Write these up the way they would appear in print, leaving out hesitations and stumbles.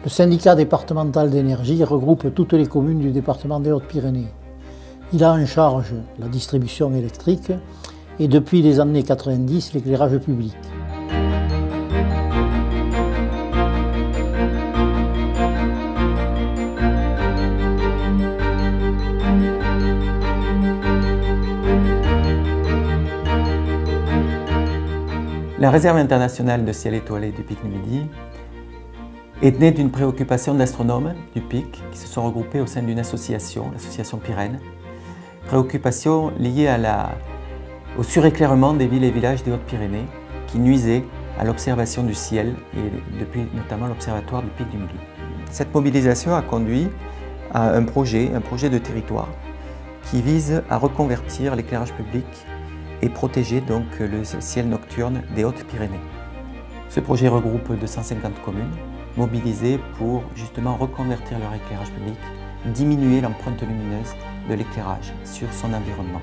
Le syndicat départemental d'énergie regroupe toutes les communes du département des Hautes-Pyrénées. Il a en charge la distribution électrique et depuis les années 90 l'éclairage public. La réserve internationale de ciel étoilé du Pic du Midi est née d'une préoccupation d'astronomes du Pic qui se sont regroupés au sein d'une association, l'association Pyrène. Préoccupation liée au suréclairement des villes et villages des Hautes-Pyrénées qui nuisait à l'observation du ciel et depuis notamment l'observatoire du Pic du Midi. Cette mobilisation a conduit à un projet de territoire qui vise à reconvertir l'éclairage public et protéger donc le ciel nocturne des Hautes-Pyrénées. Ce projet regroupe 250 communes mobilisées pour justement reconvertir leur éclairage public, diminuer l'empreinte lumineuse de l'éclairage sur son environnement.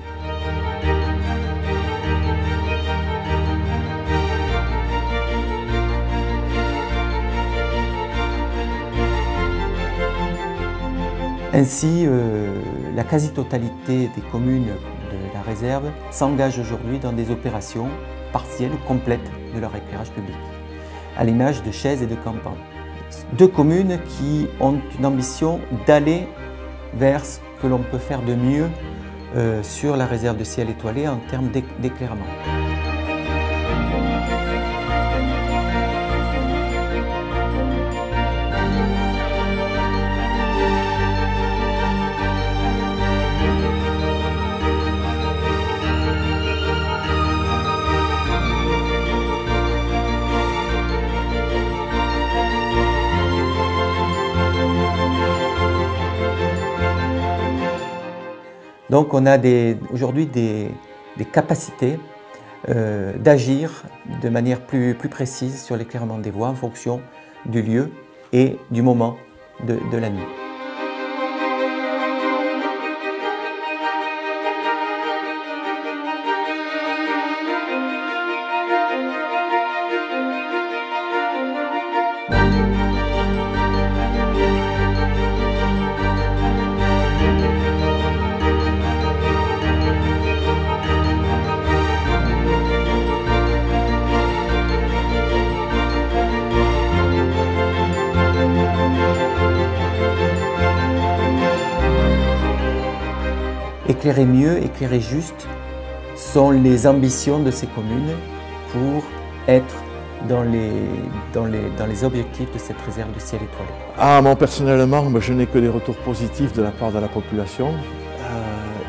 Ainsi, la quasi-totalité des communes de la réserve s'engagent aujourd'hui dans des opérations partielles ou complètes de leur éclairage public, à l'image de Chaize et de Campan. Deux communes qui ont une ambition d'aller vers ce que l'on peut faire de mieux sur la réserve de ciel étoilé en termes d'éclairement. Donc on a aujourd'hui des capacités d'agir de manière plus précise sur l'éclairement des voies en fonction du lieu et du moment de la nuit. Éclairer mieux, éclairer juste sont les ambitions de ces communes pour être dans les objectifs de cette réserve de ciel étoilé. Moi personnellement, je n'ai que des retours positifs de la part de la population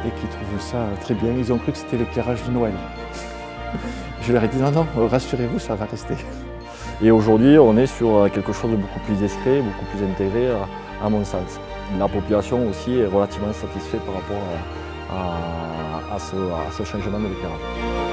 et qui trouvent ça très bien. Ils ont cru que c'était l'éclairage de Noël. Je leur ai dit non, rassurez-vous, ça va rester. Et aujourd'hui, on est sur quelque chose de beaucoup plus discret, beaucoup plus intégré à mon sens. La population aussi est relativement satisfaite par rapport à ce changement de l'éclairage.